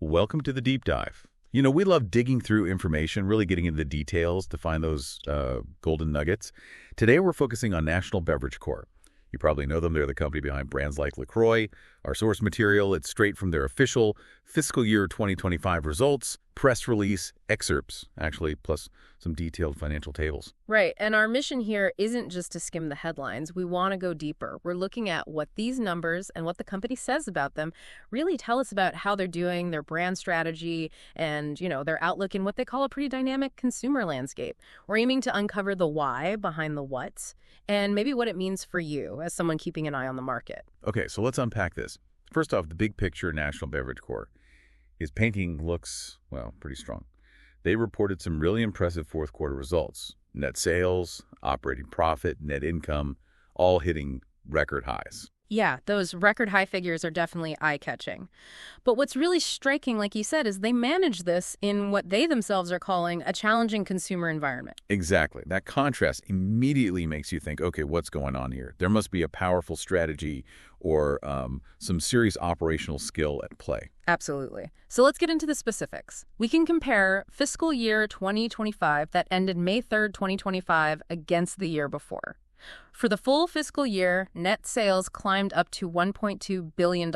Welcome to the deep dive. We love digging through information, really getting into the details to find those golden nuggets. Today, we're focusing on National Beverage Corp. You probably know them. They're the company behind brands like LaCroix. Our source material, it's straight from their official fiscal year 2025 results, press release, excerpts, actually, plus some detailed financial tables. Right, and our mission here isn't just to skim the headlines. We want to go deeper. We're looking at what these numbers and what the company says about them really tell us about how they're doing, their brand strategy, and, their outlook in what they call a pretty dynamic consumer landscape. We're aiming to uncover the why behind the what, and maybe what it means for you as someone keeping an eye on the market. Okay, so let's unpack this. First off, the big picture National Beverage Corp. His painting looks, well, pretty strong. They reported some really impressive fourth quarter results. Net sales, operating profit, net income, all hitting record highs. Yeah, those record high figures are definitely eye-catching. But what's really striking, like you said, is they manage this in what they themselves are calling a challenging consumer environment. Exactly. That contrast immediately makes you think, okay, what's going on here? There must be a powerful strategy or some serious operational skill at play. Absolutely. So let's get into the specifics. We can compare fiscal year 2025 that ended May 3rd, 2025 against the year before. For the full fiscal year, net sales climbed up to $1.2 billion.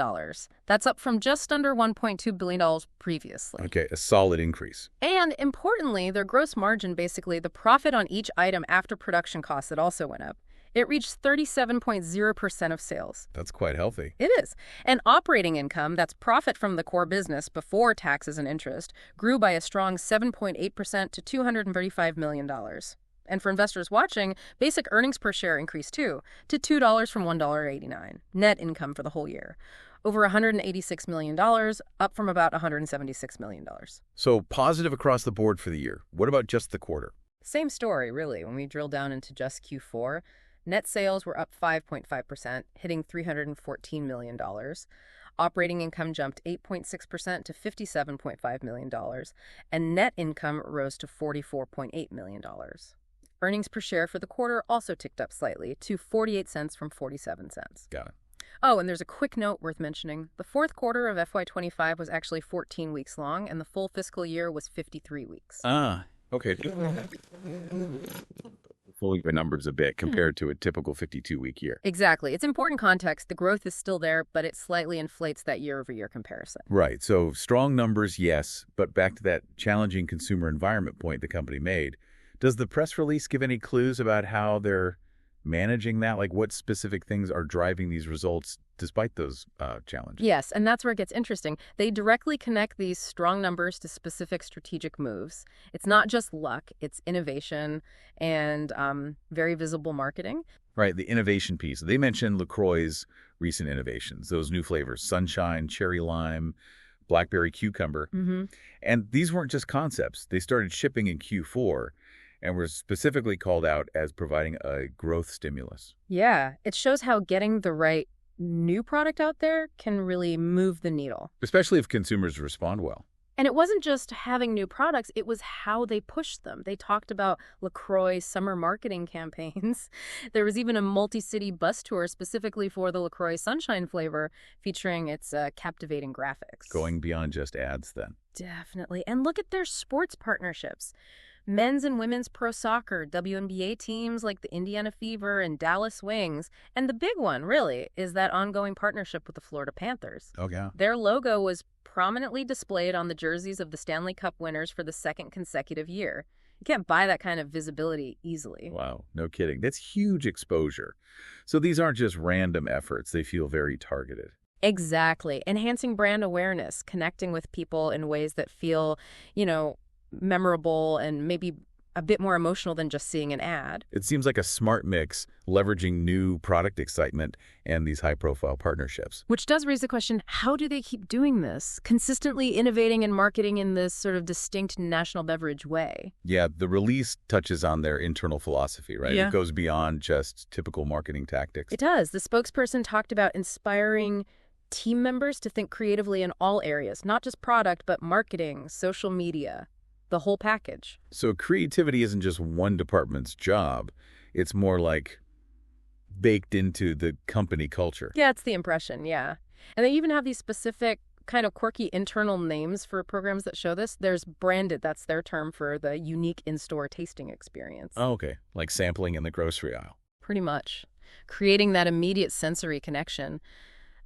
That's up from just under $1.2 billion previously. Okay, a solid increase. And importantly, their gross margin, basically the profit on each item after production costs, it also went up. It reached 37.0% of sales. That's quite healthy. It is. And operating income, that's profit from the core business before taxes and interest, grew by a strong 7.8% to $235 million. And for investors watching, basic earnings per share increased too, to $2 from $1.89. Net income for the whole year, over $186 million, up from about $176 million. So positive across the board for the year. What about just the quarter? Same story, really. When we drill down into just Q4, net sales were up 5.5%, hitting $314 million. Operating income jumped 8.6% to $57.5 million, and net income rose to $44.8 million. Earnings per share for the quarter also ticked up slightly to 48 cents from 47 cents. Got it. Oh, and there's a quick note worth mentioning. The fourth quarter of FY25 was actually 14 weeks long, and the full fiscal year was 53 weeks. Okay. Pulling the numbers a bit compared to a typical 52-week year. Exactly. It's important context. The growth is still there, but it slightly inflates that year-over-year comparison. Right. So strong numbers, yes, but back to that challenging consumer environment point the company made. Does the press release give any clues about how they're managing that? Like what specific things are driving these results despite those challenges? Yes, and that's where it gets interesting. They directly connect these strong numbers to specific strategic moves. It's not just luck, it's innovation and very visible marketing. Right, the innovation piece. They mentioned LaCroix's recent innovations, those new flavors, sunshine, cherry lime, blackberry cucumber. And these weren't just concepts. They started shipping in Q4 and were specifically called out as providing a growth stimulus. Yeah, it shows how getting the right new product out there can really move the needle. Especially if consumers respond well. And it wasn't just having new products, it was how they pushed them. They talked about LaCroix summer marketing campaigns. There was even a multi-city bus tour specifically for the LaCroix Sunshine flavor, featuring its captivating graphics. Going beyond just ads then. Definitely. And look at their sports partnerships. Men's and women's pro soccer, WNBA teams like the Indiana Fever and Dallas Wings. And the big one, really, is that ongoing partnership with the Florida Panthers. Oh, yeah. Their logo was prominently displayed on the jerseys of the Stanley Cup winners for the second consecutive year. You can't buy that kind of visibility easily. Wow, no kidding. That's huge exposure. So these aren't just random efforts. They feel very targeted. Exactly. Enhancing brand awareness, connecting with people in ways that feel, memorable and maybe a bit more emotional than just seeing an ad. It seems like a smart mix, leveraging new product excitement and these high-profile partnerships. Which does raise the question, how do they keep doing this? Consistently innovating and marketing in this sort of distinct national beverage way. Yeah, the release touches on their internal philosophy, right? Yeah. It goes beyond just typical marketing tactics. It does. The spokesperson talked about inspiring team members to think creatively in all areas, not just product, but marketing, social media, the whole package. So creativity isn't just one department's job. It's more like baked into the company culture. Yeah, it's the impression, yeah. And they even have these specific kind of quirky internal names for programs that show this. There's branded, that's their term for the unique in-store tasting experience. Oh, okay. Like sampling in the grocery aisle. Pretty much. Creating that immediate sensory connection.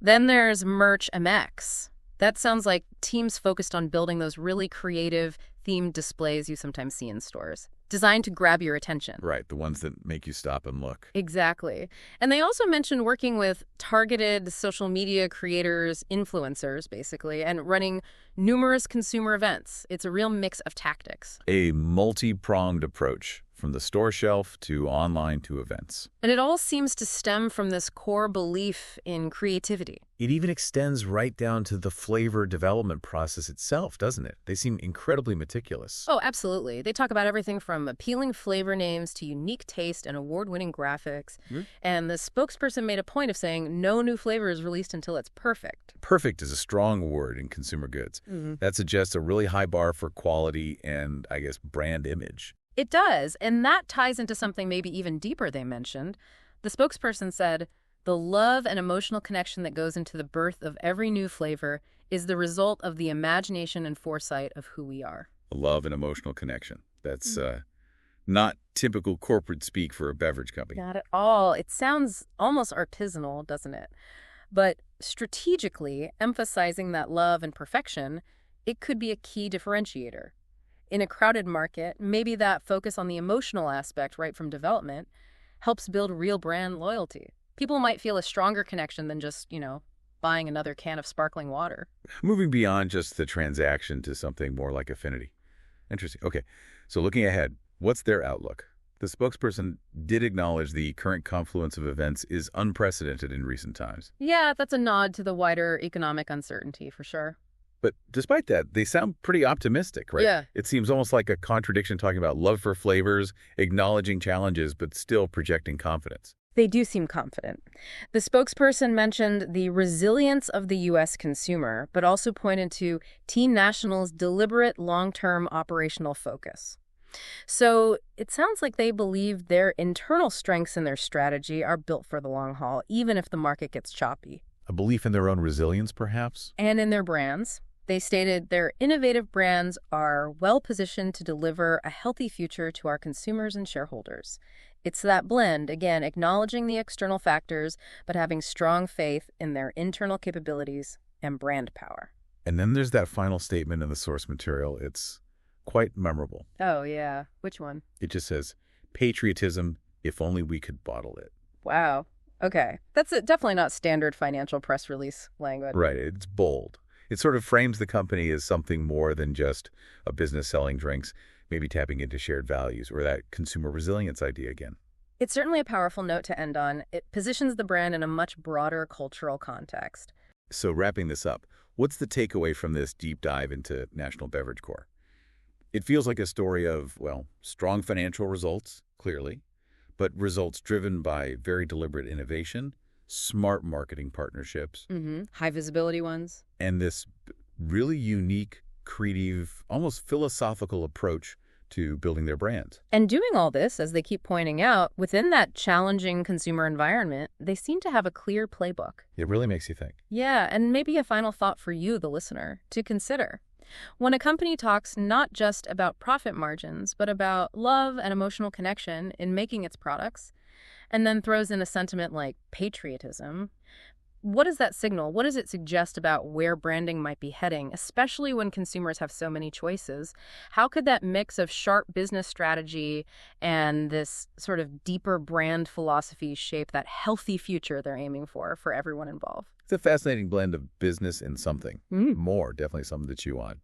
Then there's Merch MX. That sounds like teams focused on building those really creative, themed displays you sometimes see in stores, designed to grab your attention. Right, the ones that make you stop and look. Exactly. And they also mentioned working with targeted social media creators, influencers, basically, and running numerous consumer events. It's a real mix of tactics. A multi-pronged approach, from the store shelf to online to events. And it all seems to stem from this core belief in creativity. It even extends right down to the flavor development process itself, doesn't it? They seem incredibly meticulous. Oh, absolutely. They talk about everything from appealing flavor names to unique taste and award-winning graphics. And the spokesperson made a point of saying no new flavor is released until it's perfect. Perfect is a strong word in consumer goods. That suggests a really high bar for quality and, I guess, brand image. It does, and that ties into something maybe even deeper they mentioned. The spokesperson said, the love and emotional connection that goes into the birth of every new flavor is the result of the imagination and foresight of who we are. Love and emotional connection. That's not typical corporate speak for a beverage company. Not at all. It sounds almost artisanal, doesn't it? But strategically, emphasizing that love and perfection, it could be a key differentiator. In a crowded market, maybe that focus on the emotional aspect right from development helps build real brand loyalty. People might feel a stronger connection than just, buying another can of sparkling water. Moving beyond just the transaction to something more like affinity. Interesting. Okay, so looking ahead, what's their outlook? The spokesperson did acknowledge the current confluence of events is unprecedented in recent times. Yeah, that's a nod to the wider economic uncertainty, for sure. But despite that, they sound pretty optimistic, right? Yeah. It seems almost like a contradiction talking about love for flavors, acknowledging challenges, but still projecting confidence. They do seem confident. The spokesperson mentioned the resilience of the U.S. consumer, but also pointed to Team National's deliberate long-term operational focus. So it sounds like they believe their internal strengths and their strategy are built for the long haul, even if the market gets choppy. A belief in their own resilience, perhaps? And in their brands. They stated their innovative brands are well-positioned to deliver a healthy future to our consumers and shareholders. It's that blend, again, acknowledging the external factors, but having strong faith in their internal capabilities and brand power. And then there's that final statement in the source material. It's quite memorable. Oh, yeah. Which one? It just says, patriotism, if only we could bottle it. Wow. Okay. That's definitely not standard financial press release language. Right. It's bold. It sort of frames the company as something more than just a business selling drinks, maybe tapping into shared values or that consumer resilience idea again. It's certainly a powerful note to end on. It positions the brand in a much broader cultural context. So wrapping this up, what's the takeaway from this deep dive into National Beverage Corp? It feels like a story of, strong financial results, clearly, but results driven by very deliberate innovation, smart marketing partnerships. High visibility ones. And this really unique, creative, almost philosophical approach to building their brand. And doing all this, as they keep pointing out, within that challenging consumer environment, they seem to have a clear playbook. It really makes you think. Yeah, and maybe a final thought for you, the listener, to consider. When a company talks not just about profit margins, but about love and emotional connection in making its products, and then throws in a sentiment like patriotism, what does that signal? What does it suggest about where branding might be heading, especially when consumers have so many choices? How could that mix of sharp business strategy and this sort of deeper brand philosophy shape that healthy future they're aiming for everyone involved? It's a fascinating blend of business and something more, definitely something to chew on.